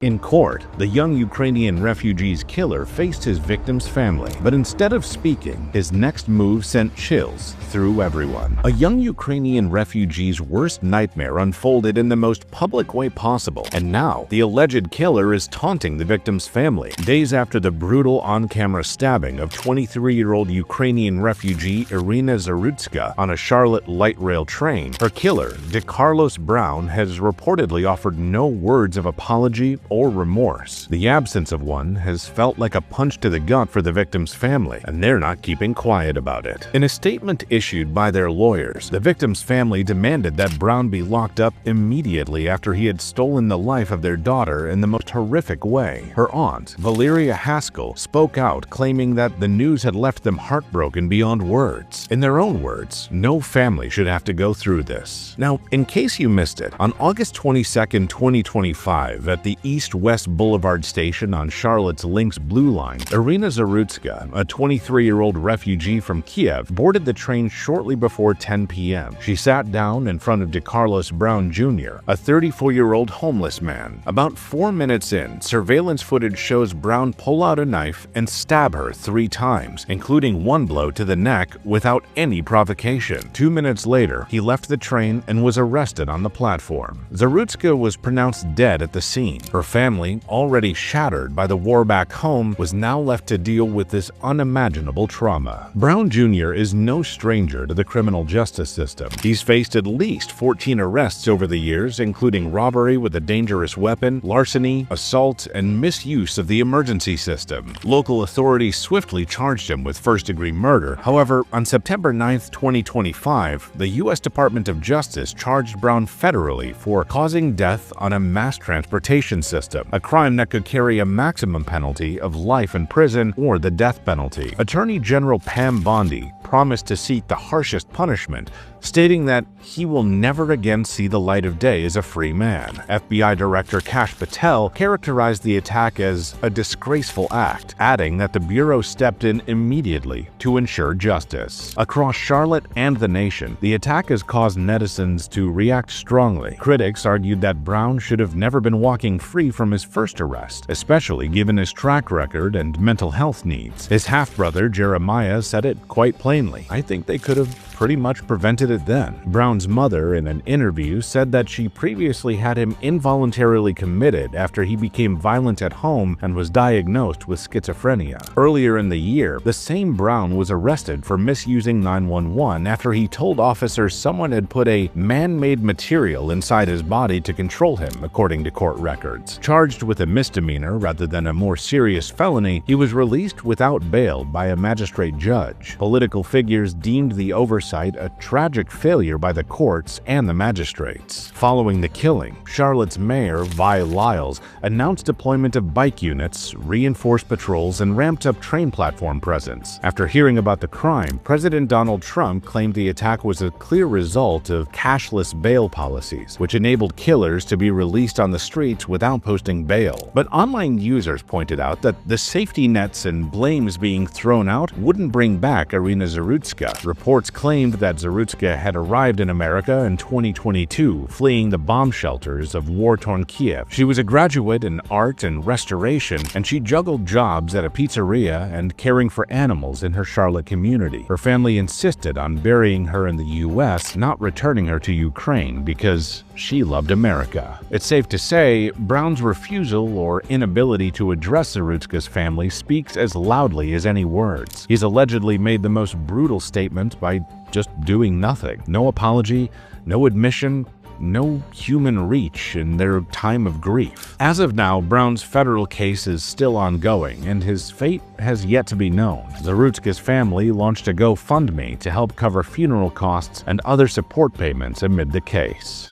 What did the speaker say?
In court, the young Ukrainian refugee's killer faced his victim's family, but instead of speaking, his next move sent chills through everyone. A young Ukrainian refugee's worst nightmare unfolded in the most public way possible, and now the alleged killer is taunting the victim's family. Days after the brutal on-camera stabbing of 23-year-old Ukrainian refugee Irina on a Charlotte light rail train, her killer, DeCarlos Brown, has reportedly offered no words of apology or remorse. The absence of one has felt like a punch to the gut for the victim's family, and they're not keeping quiet about it. In a statement issued by their lawyers, the victim's family demanded that Brown be locked up immediately after he had stolen the life of their daughter in the most horrific way. Her aunt, Valeria Haskell, spoke out, claiming that the news had left them heartbroken beyond words. In their own words, no family should have to go through this. Now, in case you missed it, on August 22, 2025, at the East-West Boulevard station on Charlotte's Lynx Blue Line, Irina, a 23-year-old refugee from Kiev, boarded the train shortly before 10 p.m. She sat down in front of DeCarlos Brown Jr., a 34-year-old homeless man. About 4 minutes in, surveillance footage shows Brown pull out a knife and stab her 3 times, including one blow to the neck without any provocation. 2 minutes later, he left the train and was arrested on the platform. Zarutska was pronounced dead at the scene. Her family, already shattered by the war back home, was now left to deal with this unimaginable trauma. Brown Jr. is no stranger to the criminal justice system. He's faced at least 14 arrests over the years, including robbery with a dangerous weapon, larceny, assault, and misuse of the emergency system. Local authorities swiftly charged him with first-degree murder. However, on September 9, 2025, the U.S. Department of Justice charged Brown federally for causing death on a mass transportation system, a crime that could carry a maximum penalty of life in prison or the death penalty. Attorney General Pam Bondi promised to seek the harshest punishment, stating that he will never again see the light of day as a free man. FBI Director Kash Patel characterized the attack as a disgraceful act, adding that the Bureau stepped in immediately to ensure justice. Across Charlotte and the nation, the attack has caused netizens to react strongly. Critics argued that Brown should have never been walking free from his first arrest, especially given his track record and mental health needs. His half-brother, Jeremiah, said it quite plainly. "I think they could have pretty much prevented it then." Brown's mother, in an interview, said that she previously had him involuntarily committed after he became violent at home and was diagnosed with schizophrenia. Earlier in the year, the same Brown was arrested for misusing 911 after he told officers someone had put a man-made material inside his body to control him, according to court records. Charged with a misdemeanor rather than a more serious felony, he was released without bail by a magistrate judge. Political figures deemed the oversight a tragic failure by the courts and the magistrates. Following the killing, Charlotte's mayor, Vi Lyles, announced deployment of bike units, reinforced patrols, and ramped up train platform presence. After hearing about the crime, President Donald Trump claimed the attack was a clear result of cashless bail policies, which enabled killers to be released on the streets without posting bail. But online users pointed out that the safety nets and blames being thrown out wouldn't bring back Irina Zarutska. Reports claimed that Zarutska had arrived in America in 2022, fleeing the bomb shelters of war-torn Kiev. She was a graduate in art and restoration, and she juggled jobs at a pizzeria and caring for animals in her Charlotte community. Her family insisted on burying her in the U.S., not returning her to Ukraine because she loved America. It's safe to say, Brown's refusal or inability to address Zarutska's family speaks as loudly as any words. He's allegedly made the most brutal statement by just doing nothing. No apology, no admission, no human reach in their time of grief. As of now, Brown's federal case is still ongoing, and his fate has yet to be known. Zarutska's family launched a GoFundMe to help cover funeral costs and other support payments amid the case.